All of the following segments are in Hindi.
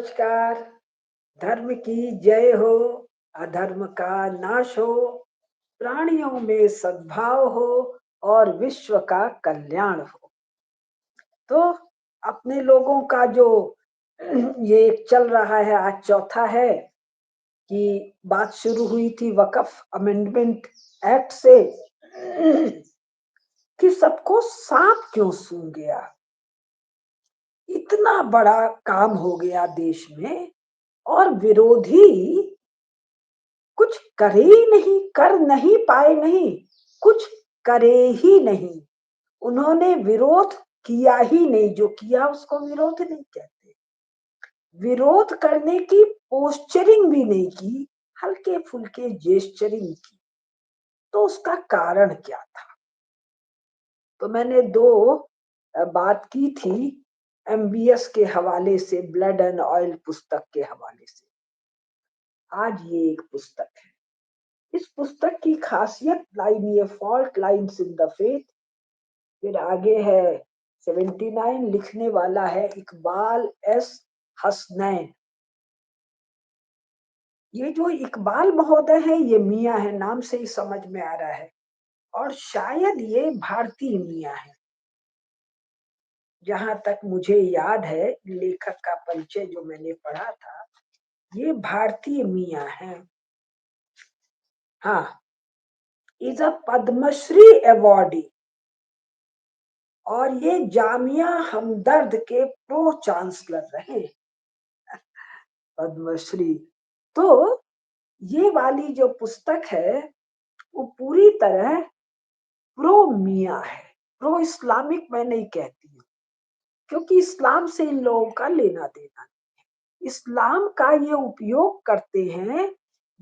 नमस्कार। धर्म की जय हो, अधर्म का नाश हो, प्राणियों में सद्भाव हो और विश्व का कल्याण हो। तो अपने लोगों का जो ये चल रहा है, आज चौथा है कि बात शुरू हुई थी वक़्फ़ अमेंडमेंट एक्ट से कि सबको साँप क्यों सूंघ गया? इतना बड़ा काम हो गया देश में और विरोधी कुछ करे ही नहीं, कर नहीं पाए नहीं, कुछ करे ही नहीं। उन्होंने विरोध किया ही नहीं, जो किया उसको विरोध नहीं कहते। विरोध करने की पोस्चरिंग भी नहीं की, हल्के-फुल्के जेस्चरिंग की। तो उसका कारण क्या था? तो मैंने 2 बात की थी एमबीएस के हवाले से, ब्लड एंड ऑयल पुस्तक के हवाले से। आज ये एक पुस्तक है। इस पुस्तक की खासियत लाइन ये fault lines in the faith, फिर आगे है 79, लिखने वाला है इकबाल एस हसनैन। ये जो इकबाल महोदय है ये मियाँ है, नाम से ही समझ में आ रहा है, और शायद ये भारतीय मियाँ है। जहां तक मुझे याद है लेखक का परिचय जो मैंने पढ़ा था, ये भारतीय मियाँ है। हाँ, इज अ पद्मश्री अवॉर्डी और ये जामिया हमदर्द के प्रो चांसलर रहे, पद्मश्री। तो ये वाली जो पुस्तक है वो पूरी तरह प्रो मियाँ है। प्रो इस्लामिक मैं नहीं कहती हूँ, क्योंकि इस्लाम से इन लोगों का लेना देना नहीं। इस्लाम का ये उपयोग करते हैं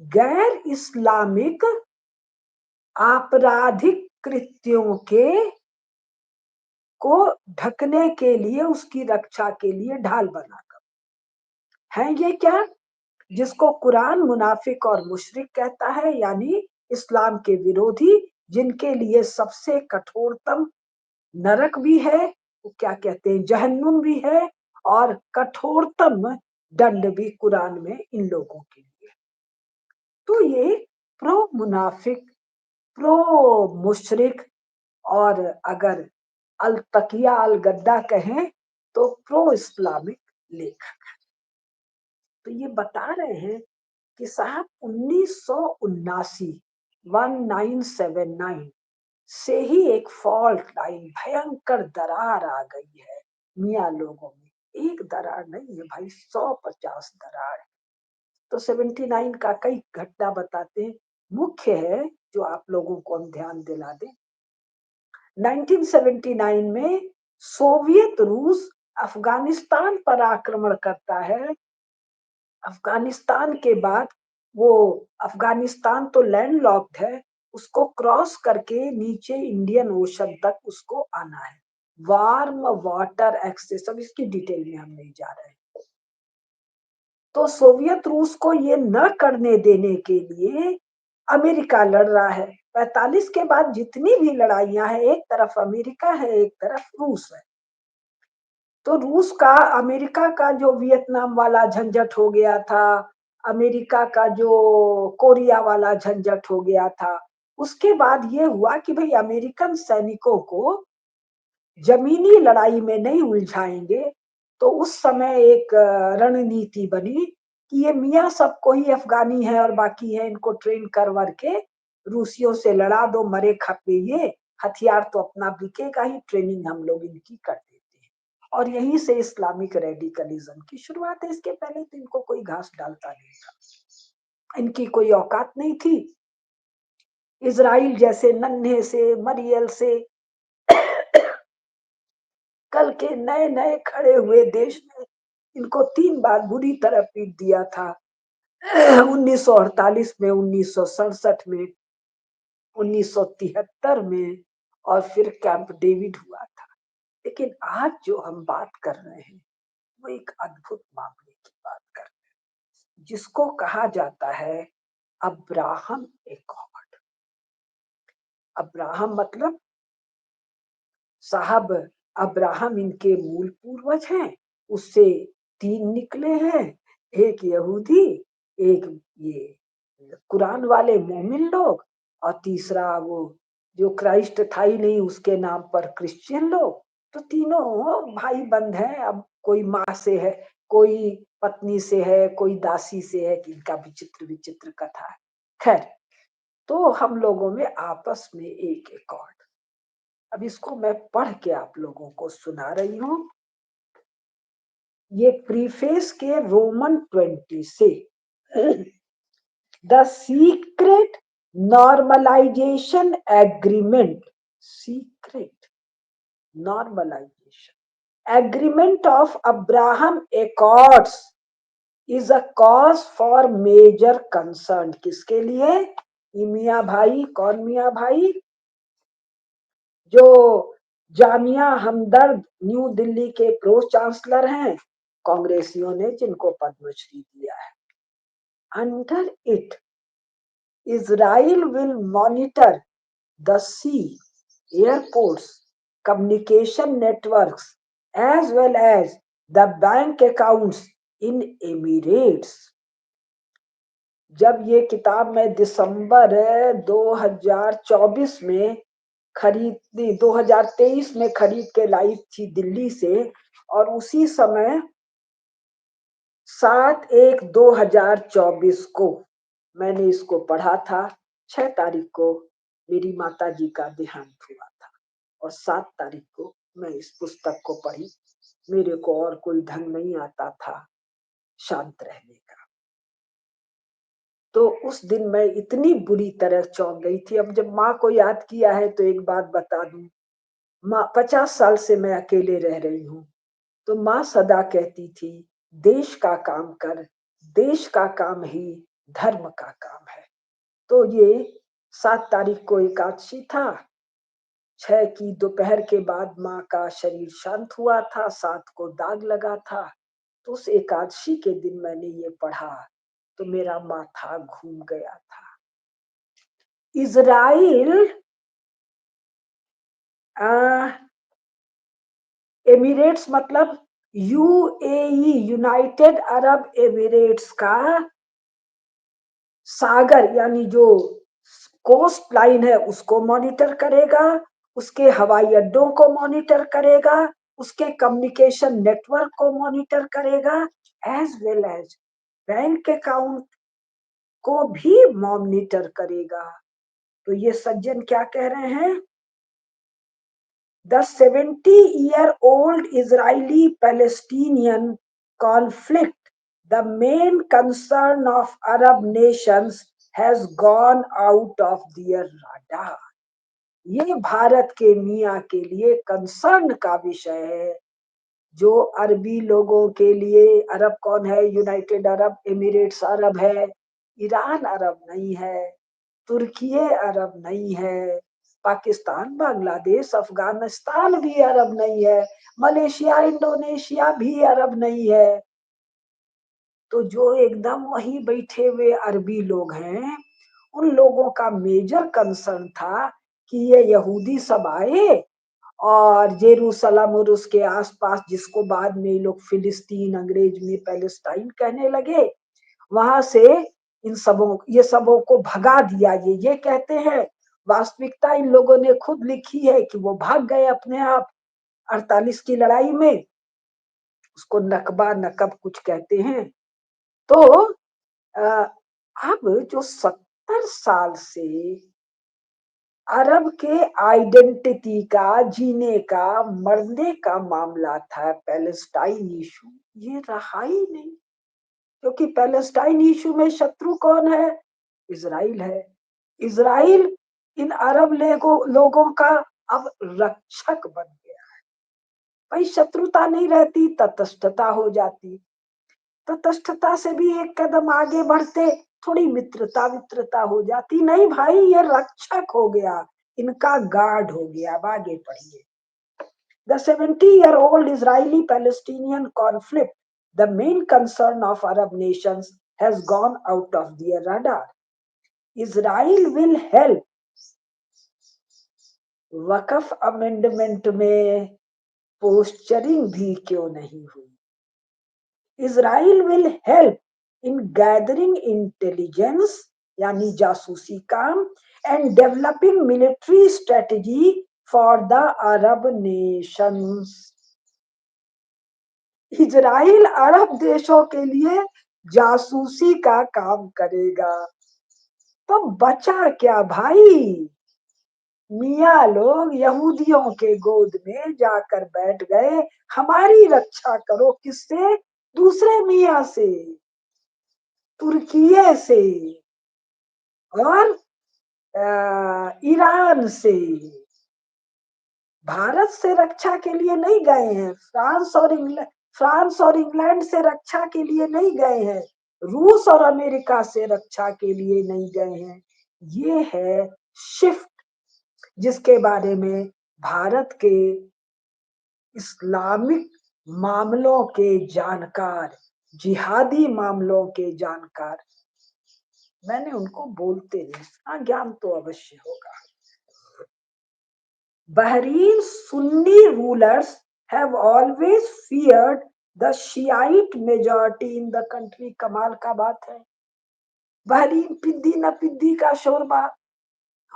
गैर इस्लामिक आपराधिक कृत्यों के को ढकने के लिए, उसकी रक्षा के लिए ढाल बनाकर। है ये क्या? जिसको कुरान मुनाफिक और मुशरिक कहता है, यानी इस्लाम के विरोधी, जिनके लिए सबसे कठोरतम नरक भी है, वो क्या कहते हैं, जहन्नुम भी है, और कठोरतम दंड भी कुरान में इन लोगों के लिए। तो ये प्रो मुनाफिक, प्रो मुशरिक, और अगर अल तकिया अल गद्दा कहें तो प्रो इस्लामिक लेखक। तो ये बता रहे हैं कि साहब 1979 1979 से ही एक फॉल्ट लाइन, भयंकर दरार आ गई है मियाँ लोगों में। एक दरार नहीं है भाई, 150 दरार है। तो 79 का कई घटना बताते हैं। मुख्य है जो आप लोगों को हम ध्यान दिला दें, 1979 में सोवियत रूस अफगानिस्तान पर आक्रमण करता है। अफगानिस्तान के बाद वो, अफगानिस्तान तो लैंडलॉक्ड है, उसको क्रॉस करके नीचे इंडियन ओशन तक उसको आना है। वार्म वाटर एक्सेस, अब इसकी डिटेल में हम नहीं जा रहे हैं। तो सोवियत रूस को ये न करने देने के लिए अमेरिका लड़ रहा है। 45 के बाद जितनी भी लड़ाइयां हैं, एक तरफ अमेरिका है, एक तरफ रूस है। तो रूस का, अमेरिका का जो वियतनाम वाला झंझट हो गया था, अमेरिका का जो कोरिया वाला झंझट हो गया था, उसके बाद ये हुआ कि भाई अमेरिकन सैनिकों को जमीनी लड़ाई में नहीं उलझाएंगे। तो उस समय एक रणनीति बनी कि ये मियाँ सब कोई अफगानी है और बाकी है, इनको ट्रेन करवा के रूसियों से लड़ा दो, मरे खपे ये, हथियार तो अपना बिकेगा ही, ट्रेनिंग हम लोग इनकी कर देते हैं। और यहीं से इस्लामिक रेडिकलिज्म की शुरुआत है। इसके पहले तो इनको कोई घास डालता नहीं था, इनकी कोई औकात नहीं थी। इजराइल जैसे नन्हे से मरियल से कल के नए नए खड़े हुए देश ने इनको 3 बार बुरी तरह पीट दिया था। 1948 में, 1967 में, 1973 में, और फिर कैंप डेविड हुआ था। लेकिन आज जो हम बात कर रहे हैं वो एक अद्भुत मामले की बात कर रहे हैं, जिसको कहा जाता है अब्राहम एकॉर्ड। अब्राहम मतलब साहब, अब्राहम इनके मूल पूर्वज हैं। उससे 3 निकले हैं, एक यहूदी, एक ये कुरान वाले मोमिन लोग, और तीसरा वो जो क्राइस्ट था ही नहीं उसके नाम पर क्रिश्चियन लोग। तो तीनों भाई बंद हैं। अब कोई माँ से है, कोई पत्नी से है, कोई दासी से है, कि इनका विचित्र विचित्र कथा है। खैर, तो हम लोगों में आपस में एक एकॉर्ड। अब इसको मैं पढ़ के आप लोगों को सुना रही हूँ। ये प्रीफेस के रोमन 20 से। The secret normalisation agreement, secret normalisation agreement of Abraham accords is a cause for major concern. किसके लिए? मियाँ भाई। कौन मियाँ भाई? जो जामिया हमदर्द न्यू दिल्ली के प्रो चांसलर हैं, कांग्रेसियों ने जिनको पद्मश्री दिया है। Under it Israel will monitor the sea, airports, communication networks, as well as the bank accounts in Emirates. जब ये किताब मैं दिसंबर 2024 में खरीदी, 2023 में खरीद के लाई थी दिल्ली से, और उसी समय 7/1/2024 को मैंने इसको पढ़ा था। 6 तारीख को मेरी माता जी का देहांत हुआ था, और 7 तारीख को मैं इस पुस्तक को पढ़ी। मेरे को और कोई ढंग नहीं आता था शांत रहने का। तो उस दिन मैं इतनी बुरी तरह चौंक गई थी। अब जब माँ को याद किया है तो एक बात बता दूं, माँ 50 साल से मैं अकेले रह रही हूँ। तो माँ सदा कहती थी, देश का काम कर, देश का काम ही धर्म का काम है। तो ये 7 तारीख को एकादशी था। 6 की दोपहर के बाद माँ का शरीर शांत हुआ था, 7 को दाग लगा था। तो उस एकादशी के दिन मैंने ये पढ़ा तो मेरा माथा घूम गया था। इजराइल एमिरेट्स मतलब यूएई, यूनाइटेड अरब एमिरेट्स का सागर यानी जो कोस्ट लाइन है उसको मॉनिटर करेगा, उसके हवाई अड्डों को मॉनिटर करेगा, उसके कम्युनिकेशन नेटवर्क को मॉनिटर करेगा, as well as bank account को भी मॉनिटर करेगा। तो ये सज्जन क्या कह रहे हैं? The 70-year-old Israeli-Palestinian conflict, the main concern of Arab nations, has gone out of their radar. ये भारत के मियाँ के लिए कंसर्न का विषय है। जो अरबी लोगों के लिए, अरब कौन है? यूनाइटेड अरब एमिरेट्स अरब है, ईरान अरब नहीं है, तुर्की अरब नहीं है, पाकिस्तान, बांग्लादेश, अफगानिस्तान भी अरब नहीं है, मलेशिया, इंडोनेशिया भी अरब नहीं है। तो जो एकदम वहीं बैठे हुए अरबी लोग हैं, उन लोगों का मेजर कंसर्न था कि ये यहूदी सब आए और जेरूसलम और उसके आसपास, जिसको बाद में लोग फिलिस्तीन, अंग्रेज में पैलेस्टाइन कहने लगे, वहां से इन सबों, ये सबों को भगा दिया। ये कहते हैं, वास्तविकता इन लोगों ने खुद लिखी है कि वो भाग गए अपने आप 48 की लड़ाई में। उसको नकबा नकब कुछ कहते हैं। तो अब जो 70 साल से अरब के आइडेंटिटी का, जीने का, मरने का मामला था पैलेस्टाइन इशू, ये रहा ही नहीं। क्योंकि पैलेस्टाइन इशू में शत्रु कौन है? इजराइल है। इजराइल इन अरब लोगों का अब रक्षक बन गया। भाई शत्रुता नहीं रहती, तटस्थता हो जाती। तटस्थता से भी एक कदम आगे बढ़ते, थोड़ी मित्रता वित्रता हो जाती। नहीं भाई, ये रक्षक हो गया, इनका गार्ड हो गया। अब आगे पढ़िए। The 70-year-old Israeli-Palestinian conflict, the main concern of Arab nations, has gone out of their radar. Israel will help. Waqf amendment में पोस्चरिंग भी क्यों नहीं हुई? Israel will help in gathering intelligence यानी जासूसी काम and developing military strategy for the Arab nations. Israel अरब देशों के लिए जासूसी का काम करेगा। तो बचा क्या भाई? मियाँ लोग यहूदियों के गोद में जाकर बैठ गए, हमारी रक्षा करो किससे? दूसरे मियाँ से, तुर्किये से और ईरान से। भारत से रक्षा के लिए नहीं गए हैं, फ्रांस और इंग्लैंड से रक्षा के लिए नहीं गए हैं, रूस और अमेरिका से रक्षा के लिए नहीं गए हैं। ये है शिफ्ट, जिसके बारे में भारत के इस्लामिक मामलों के जानकार, जिहादी मामलों के जानकार, मैंने उनको बोलते नहीं, हाँ ज्ञान तो अवश्य होगा। Bahrain Sunni rulers have always feared the Shiite majority in the country. कमाल का बात है। बहरीन पिद्दी न पिद्दी का शोरबा,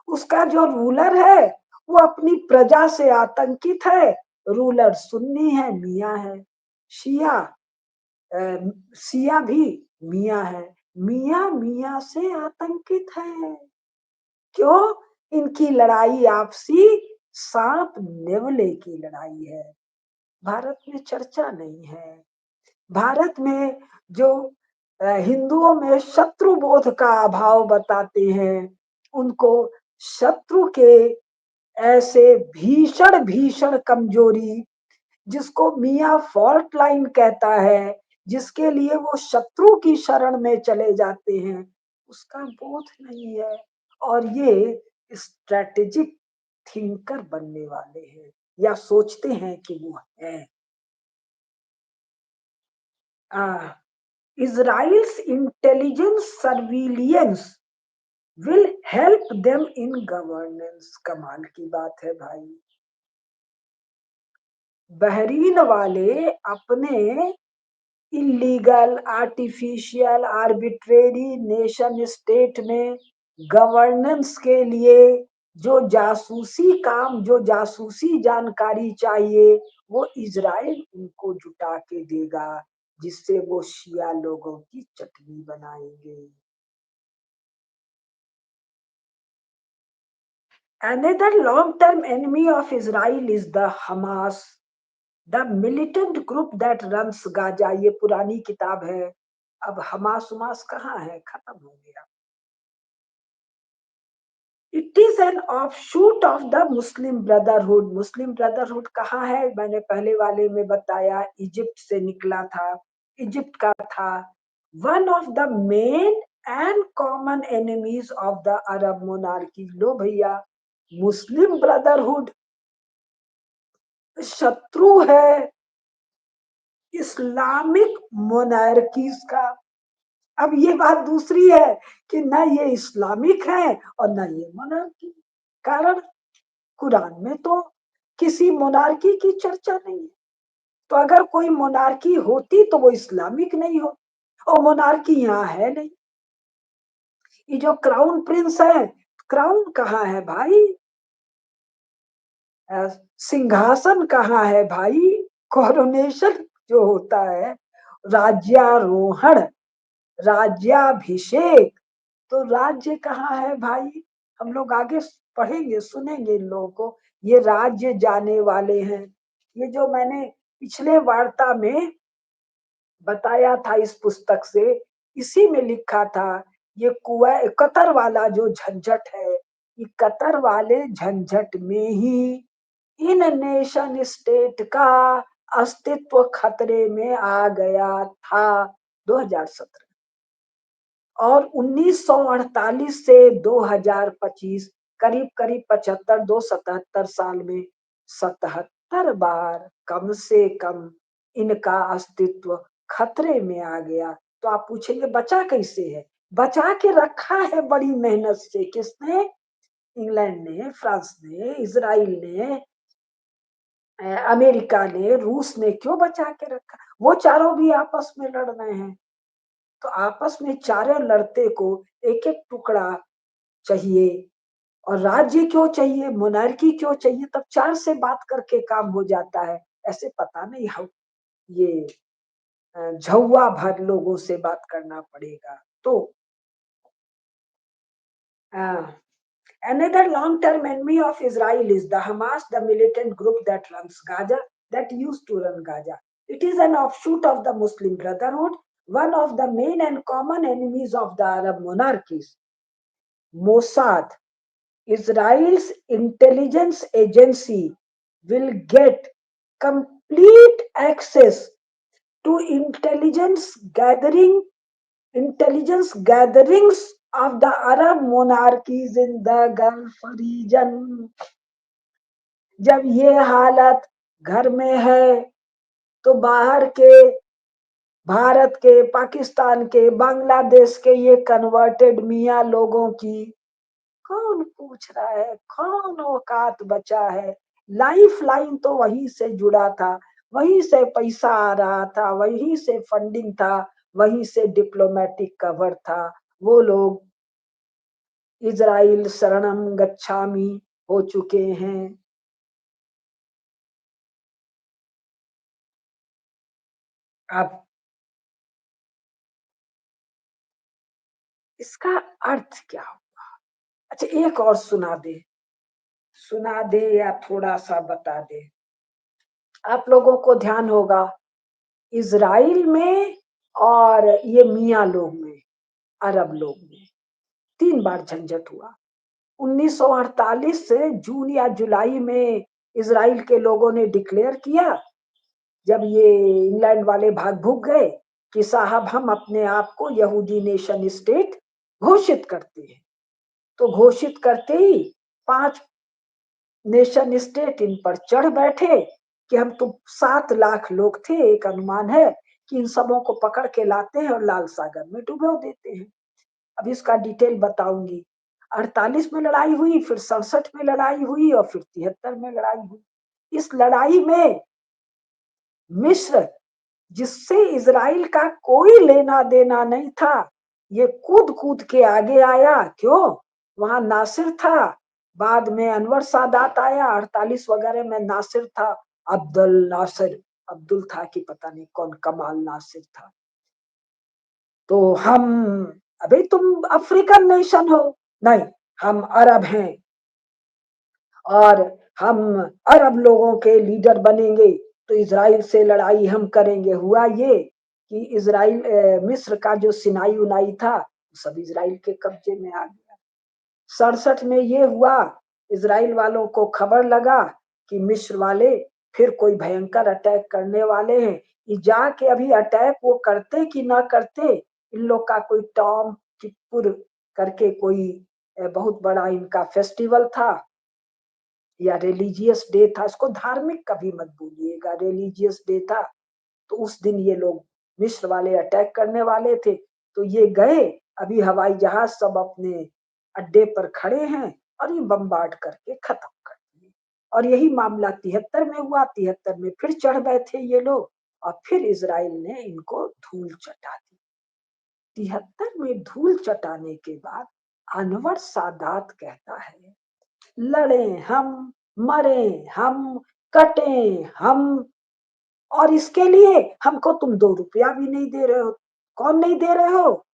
उसका जो रूलर है वो अपनी प्रजा से आतंकित है। रूलर सुन्नी है, मियाँ है। शिया शिया भी मियाँ है। मियाँ मियाँ से आतंकित है। क्यों? इनकी लड़ाई आपसी सांप नेवले की लड़ाई है। भारत में चर्चा नहीं है। भारत में जो हिंदुओं में शत्रु बोध का अभाव बताते हैं, उनको शत्रु के ऐसे भीषण भीषण कमजोरी, जिसको मियाँ फॉल्ट लाइन कहता है, जिसके लिए वो शत्रु की शरण में चले जाते हैं, उसका बोध नहीं है। और ये स्ट्रेटेजिक थिंकर बनने वाले हैं या सोचते हैं कि वो है। Israel's intelligence surveillance will help them in governance. कमाल की बात है भाई। बहरीन वाले अपने illegal, artificial, arbitrary nation state में गवर्नेंस के लिए जो जासूसी काम, जो जासूसी जानकारी चाहिए, वो इजराइल उनको जुटा के देगा, जिससे वो शिया लोगों की चटनी बनाएंगे। Another long-term enemy of Israel is the Hamas, the militant group that runs Gaza. ये पुरानी किताब है। अब हमास उमास कहाँ है, खत्म हो गया। It is an offshoot of the Muslim Brotherhood. Muslim brotherhood कहाँ है? मैंने पहले वाले में बताया, इजिप्ट से निकला था, इजिप्ट का था। One of the main and common enemies of the Arab monarchy. लो भैया, मुस्लिम ब्रदरहुड शत्रु है इस्लामिक मोनार्कीज का। अब ये बात दूसरी है कि ना ये इस्लामिक है और ना ये मोनार्की। कारण कुरान में तो किसी मोनार्की की चर्चा नहीं है। तो अगर कोई मोनार्की होती तो वो इस्लामिक नहीं हो, और मोनार्की यहाँ है नहीं। ये जो क्राउन प्रिंस है, क्राउन कहाँ है भाई? सिंहासन कहाँ है भाई? कोरोनेशन जो होता है, राज्यारोहण, राज्याभिषेक, तो राज्य कहाँ है भाई? हम लोग आगे पढ़ेंगे, सुनेंगे इन लोगों को। ये राज्य जाने वाले हैं। ये जो मैंने पिछले वार्ता में बताया था इस पुस्तक से, इसी में लिखा था, ये कतर वाला जो झंझट है, ये कतर वाले झंझट में ही इन नेशन स्टेट का अस्तित्व खतरे में आ गया था 2017, और 1948 से 2025 करीब करीब 75-277 साल में 77 बार कम से कम इनका अस्तित्व खतरे में आ गया। तो आप पूछेंगे बचा कैसे है? बचा के रखा है बड़ी मेहनत से। किसने? इंग्लैंड ने, फ्रांस ने, इजराइल ने, अमेरिका ने, रूस ने क्यों बचा के रखा? वो चारों भी आपस में लड़ रहे हैं। तो आपस में चारों लड़ते को एक-एक टुकड़ा चाहिए। और राज्य क्यों चाहिए, मोनार्की क्यों चाहिए? तब 4 से बात करके काम हो जाता है। ऐसे पता नहीं हम ये झौवा भर लोगों से बात करना पड़ेगा। तो अ, another long-term enemy of Israel is the Hamas, the militant group that runs Gaza, that used to run Gaza. It is an offshoot of the Muslim Brotherhood, one of the main and common enemies of the Arab monarchies. Mossad, Israel's intelligence agency, will get complete access to intelligence gatherings of the Arab monarchies in the Gulf region. जब ये हालत घर में है, तो बाहर के, भारत के, पाकिस्तान के, बांग्लादेश के ये कन्वर्टेड मियाँ लोगों की कौन पूछ रहा है? कौन औकात बचा है? लाइफ लाइन तो वहीं से जुड़ा था, वहीं से पैसा आ रहा था, वहीं से फंडिंग था, वहीं से डिप्लोमेटिक कवर था। वो लोग इजराइल शरणम गच्छामि हो चुके हैं। अब इसका अर्थ क्या हो? अच्छा, एक और सुना दे या थोड़ा सा बता दे। आप लोगों को ध्यान होगा, इजराइल में और ये मियाँ लोग में, अरब लोग में 3 बार झंझट हुआ। 1948 से जून या जुलाई में इजराइल के लोगों ने डिक्लेयर किया, जब ये इंग्लैंड वाले भाग भूग गए, कि साहब हम अपने आप को यहूदी नेशन स्टेट घोषित करते हैं। तो घोषित करते ही 5 नेशन स्टेट इन पर चढ़ बैठे कि हम तो 7 लाख लोग थे, एक अनुमान है कि इन सबों को पकड़ के लाते हैं और लाल सागर में डुबो देते हैं। अब इसका डिटेल बताऊंगी। 48 में लड़ाई हुई, फिर 67 में लड़ाई हुई और फिर 73 में लड़ाई हुई। इस लड़ाई में मिस्र, जिससे इजराइल का कोई लेना देना नहीं था, ये कूद कूद के आगे आया। क्यों? वहां नासिर था, बाद में अनवर सादात आया, 48 वगैरह में नासिर था, अब्दुल नासिर, अब्दुल था कि पता नहीं कौन, कमाल नासिर था। तो हम, अबे तुम अफ्रीकन नेशन हो, नहीं हम अरब हैं और हम अरब लोगों के लीडर बनेंगे, तो इजराइल से लड़ाई हम करेंगे। हुआ ये कि इजराइल, मिस्र का जो सिनाई उनाई था सब इजराइल के कब्जे में आ गया। 67 में ये हुआ, इजराइल वालों को खबर लगा कि मिस्र वाले फिर कोई भयंकर अटैक करने वाले हैं। ये जाके अभी अटैक वो करते कि ना करते, इन लोग का कोई टॉम किपुर करके कोई बहुत बड़ा इनका फेस्टिवल था या रिलीजियस डे था, इसको धार्मिक कभी मत भूलिएगा, रिलीजियस डे था। तो उस दिन ये लोग मिस्र वाले अटैक करने वाले थे, तो ये गए, अभी हवाई जहाज सब अपने अड्डे पर खड़े हैं और ये बम्बार्ड करके खत्म कर दिए। और यही मामला 73 में हुआ। 73 में फिर चढ़ गए थे ये लोग और फिर इजराइल ने इनको धूल चटा दी। 73 में धूल चटाने के बाद अनवर सादात कहता है, लड़े हम, मरे हम, कटे हम, और इसके लिए हमको तुम 2 रुपया भी नहीं दे रहे हो। कौन नहीं दे रहे हो?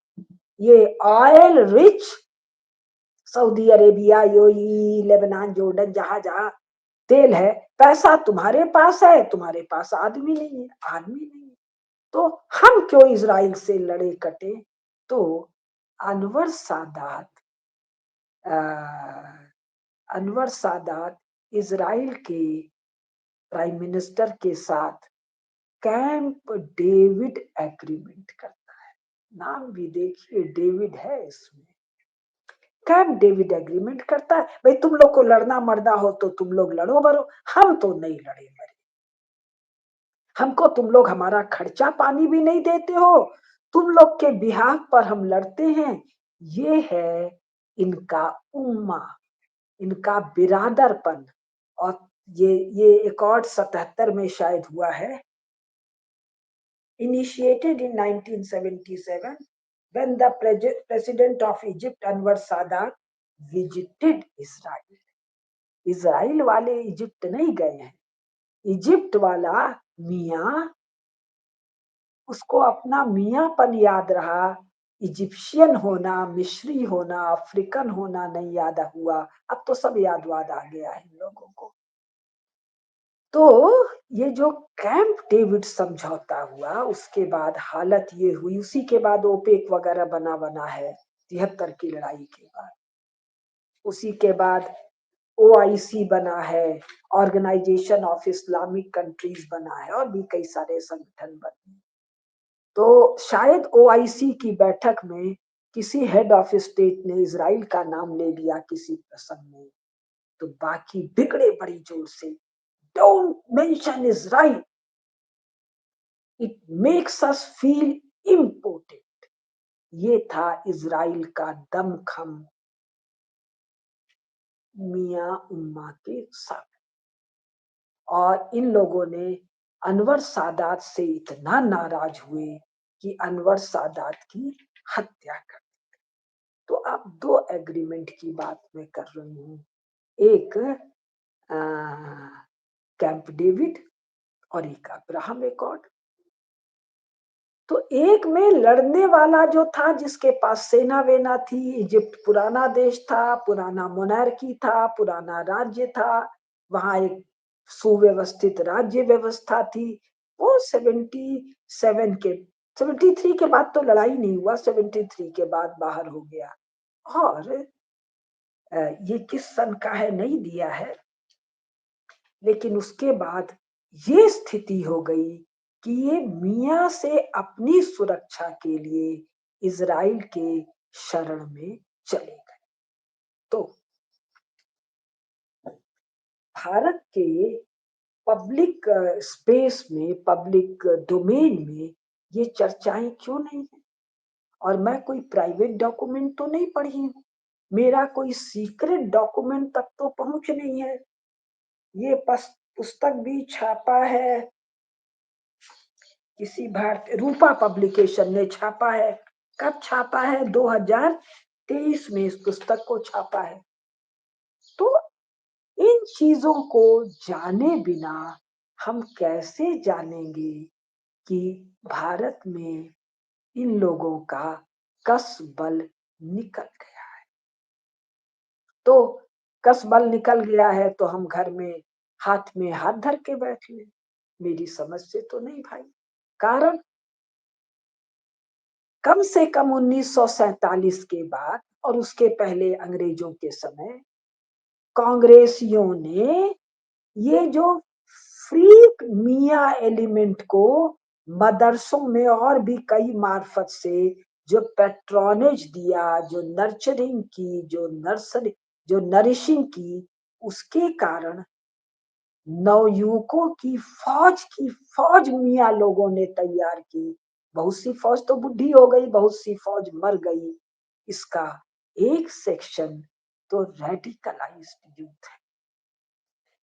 ये oil rich Saudi Arabia, UAE, Lebanon, Jordan, जहां जहां तेल है, पैसा तुम्हारे पास है, तुम्हारे पास आदमी नहीं है, आदमी नहीं है। तो हम क्यों इजराइल से लड़े कटे? तो अनवर सादात अ, अनवर सादात इजराइल के प्राइम मिनिस्टर के साथ कैंप डेविड एग्रीमेंट करता है। नाम भी देखिए, डेविड है इसमें। कैंप डेविड एग्रीमेंट करता है, भाई तुम लोग को लड़ना मरना हो तो तुम लोग लड़ो मरो, हम तो नहीं लड़े मरे। हमको तुम लोग हमारा खर्चा पानी भी नहीं देते हो, तुम लोग के बिहाफ पर हम लड़ते हैं। ये है इनका उम्मा, इनका बिरादरपन। और ये अकॉर्ड 77 में शायद हुआ है, initiated in 1977 when the president of Egypt Anwar Sadat visited Israel. Israel वाले इजिप्ट नहीं गए हैं, इजिप्ट वाला मियाँ, उसको अपना मियाँपन याद रहा, इजिप्शियन होना, मिस्री होना, अफ्रीकन होना नहीं याद हुआ। अब तो सब याद वाद आ गया है इन लोगों को। तो ये जो कैंप डेविड समझौता हुआ, उसके बाद हालत ये हुई, उसी के बाद ओपेक वगैरह बना है 73 की लड़ाई के बाद। उसी के बाद ओआईसी बना है, ऑर्गेनाइजेशन ऑफ इस्लामिक कंट्रीज बना है, और भी कई सारे संगठन बने। तो शायद ओआईसी की बैठक में किसी हेड ऑफ स्टेट ने इजराइल का नाम ले लिया किसी प्रसंग में, तो बाकी बिगड़े बड़ी जोर से, don't mention Israel, it makes us feel important. ये था इजराइल का दमखम मियां उम्मा के साथ। और इन लोगों ने अनवर सादात से इतना नाराज हुए कि अनवर सादात की हत्या कर। तो अब दो एग्रीमेंट की बात मैं कर रही हूँ, एक कैंप डेविड और एक अब्राहम एकॉर्ड। तो एक में लड़ने वाला जो था, जिसके पास सेना वेना थी, इजिप्ट पुराना देश था, पुराना मोनार्की था, पुराना राज्य था, वहां एक सुव्यवस्थित राज्य व्यवस्था थी, वो 77 के 73 के बाद तो लड़ाई नहीं हुआ, 73 के बाद बाहर हो गया। और ये किस सन का है नहीं दिया है, लेकिन उसके बाद ये स्थिति हो गई कि ये मियाँ से अपनी सुरक्षा के लिए इजराइल के शरण में चले गए। तो भारत के पब्लिक स्पेस में, पब्लिक डोमेन में ये चर्चाएं क्यों नहीं है? और मैं कोई प्राइवेट डॉक्यूमेंट तो नहीं पढ़ी हूँ, मेरा कोई सीक्रेट डॉक्यूमेंट तक तो पहुंच नहीं है। ये पुस्तक भी छापा है, किसी भारतीय रूपा पब्लिकेशन ने छापा है। कब छापा है? 2023 में इस पुस्तक को छापा है। तो इन चीजों को जाने बिना हम कैसे जानेंगे कि भारत में इन लोगों का कस बल निकल गया? तो कस बल निकल गया है तो हम घर में हाथ धर के बैठ ले? मेरी समझ से तो नहीं भाई। कारण कम से कम 1947 के बाद और उसके पहले अंग्रेजों के समय कांग्रेसियों ने ये जो फ्रीक मिया एलिमेंट को मदरसों में और भी कई मार्फत से जो पेट्रोनेज दिया, जो नर्चरिंग की, जो नर्सरी, जो नरिशिंग की, उसके कारण नवयुवकों की फौज मियाँ लोगों ने तैयार की। बहुत सी फौज तो बुढ़ी हो गई, बहुत सी फौज मर गई। इसका एक सेक्शन तो रेडिकलाइज्ड यूथ है।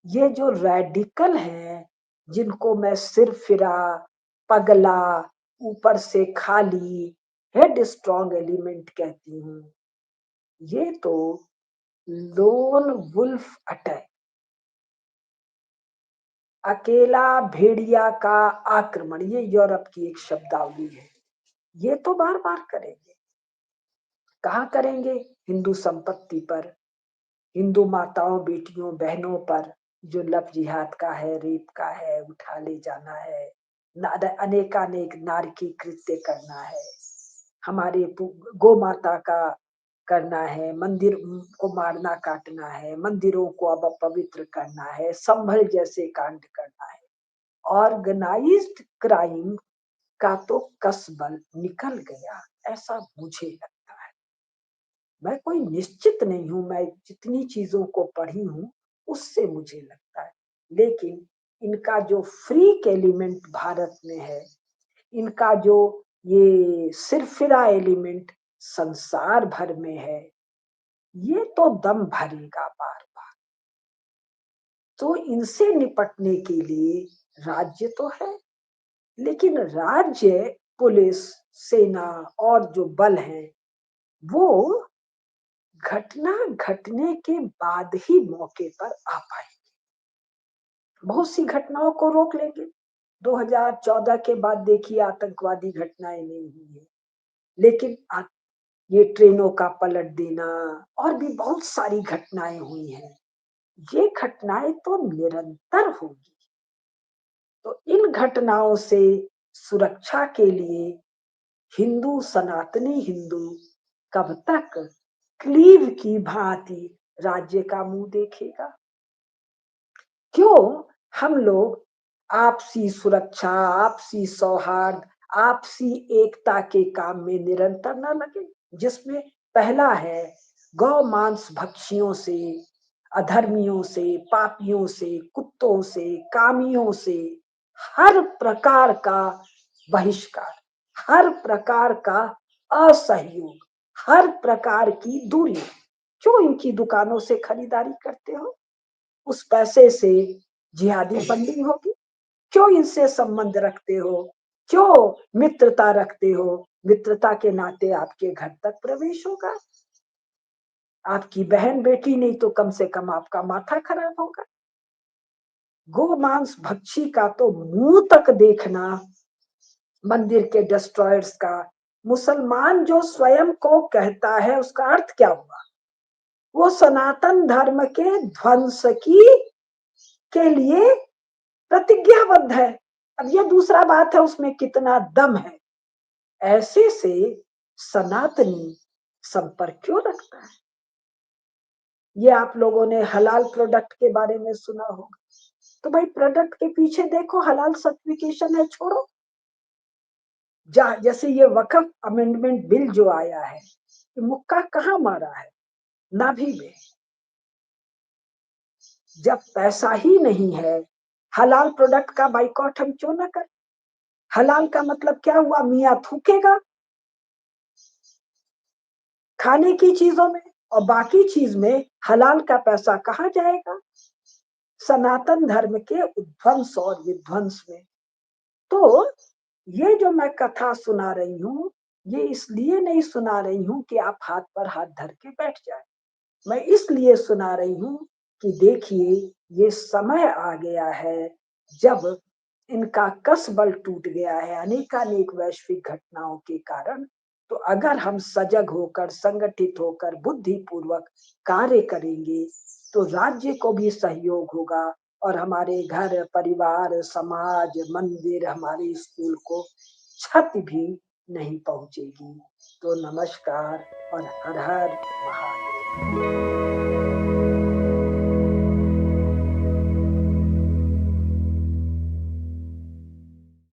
ये जो रेडिकल है, जिनको मैं सिरफिरा, पगला, ऊपर से खाली, हेड स्ट्रॉन्ग एलिमेंट कहती हूँ, ये तो लोन वुल्फ अटैक, अकेला भेड़िया का आक्रमण, ये यूरोप की एक शब्दावली है। ये तो बार बार करेंगे। कहाँ करेंगे? हिंदू संपत्ति पर, हिंदू माताओं, बेटियों, बहनों पर जो लव जिहाद का है, रेप का है, उठा ले जाना है, अनेकानेक नारकी कृत्य करना है, हमारे गौ माता का करना है, मंदिर को मारना काटना है, मंदिरों को अब अपवित्र करना है, संभल जैसे कांड करना है। ऑर्गेनाइज्ड क्राइम का तो कसबल निकल गया, ऐसा मुझे लगता है। मैं कोई निश्चित नहीं हूं, मैं जितनी चीजों को पढ़ी हूं उससे मुझे लगता है। लेकिन इनका जो फ्रीक एलिमेंट भारत में है, इनका जो ये सिरफिरा एलिमेंट संसार भर में है, ये तो दम भरेगा बार बार। तो इनसे निपटने के लिए राज्य तो है, लेकिन राज्य, पुलिस, सेना और जो बल हैं, वो घटना घटने के बाद ही मौके पर आ पाए। बहुत सी घटनाओं को रोक लेंगे। 2014 के बाद देखिए आतंकवादी घटनाएं नहीं हुई है, लेकिन ये ट्रेनों का पलट देना और भी बहुत सारी घटनाएं हुई हैं। ये घटनाएं तो निरंतर होगी। तो इन घटनाओं से सुरक्षा के लिए हिंदू, सनातनी हिंदू कब तक क्लीव की भांति राज्य का मुंह देखेगा? क्यों हम लोग आपसी सुरक्षा, आपसी सौहार्द, आपसी एकता के काम में निरंतर न लगे, जिसमें पहला है गौ मांस भक्षियों से, अधर्मियों से, पापियों से, कुत्तों से, कामियों से हर प्रकार का बहिष्कार, हर प्रकार का असहयोग, हर प्रकार की दूरी। क्यों इनकी दुकानों से खरीदारी करते हो? उस पैसे से जिहादी फंडिंग होगी। क्यों इनसे संबंध रखते हो? क्यों मित्रता रखते हो? मित्रता के नाते आपके घर तक प्रवेश होगा। आपकी बहन बेटी नहीं तो कम से कम आपका माथा खराब होगा। गो मांस भक्षी का तो मुंह तक देखना मंदिर के डिस्ट्रॉयर्स का। मुसलमान जो स्वयं को कहता है उसका अर्थ क्या हुआ? वो सनातन धर्म के ध्वंस की के लिए प्रतिज्ञाबद्ध है। अब ये दूसरा बात है उसमें कितना दम है। ऐसे से सनातनी संपर्क क्यों रखता है? ये आप लोगों ने हलाल प्रोडक्ट के बारे में सुना होगा। तो भाई प्रोडक्ट के पीछे देखो, हलाल सर्टिफिकेशन है, छोड़ो। जैसे ये वक्फ अमेंडमेंट बिल जो आया है, मुक्का कहाँ मारा है? नाभि में। जब पैसा ही नहीं है, हलाल प्रोडक्ट का बाइकॉट हम क्यों ना करें? हलाल का मतलब क्या हुआ? मियाँ थूकेगा खाने की चीजों में, और बाकी चीज में हलाल का पैसा कहाँ जाएगा? सनातन धर्म के उध्वंस और विध्वंस में। तो ये जो मैं कथा सुना रही हूँ, ये इसलिए नहीं सुना रही हूँ कि आप हाथ पर हाथ धर के बैठ जाए। मैं इसलिए सुना रही हूँ कि देखिए ये समय आ गया है जब इनका कस बल टूट गया है अनेकानेक वैश्विक घटनाओं के कारण। तो अगर हम सजग होकर, संगठित होकर, बुद्धिपूर्वक कार्य करेंगे तो राज्य को भी सहयोग होगा और हमारे घर परिवार, समाज, मंदिर, हमारे स्कूल को क्षति भी नहीं पहुंचेगी। तो नमस्कार और हर हर महादेव।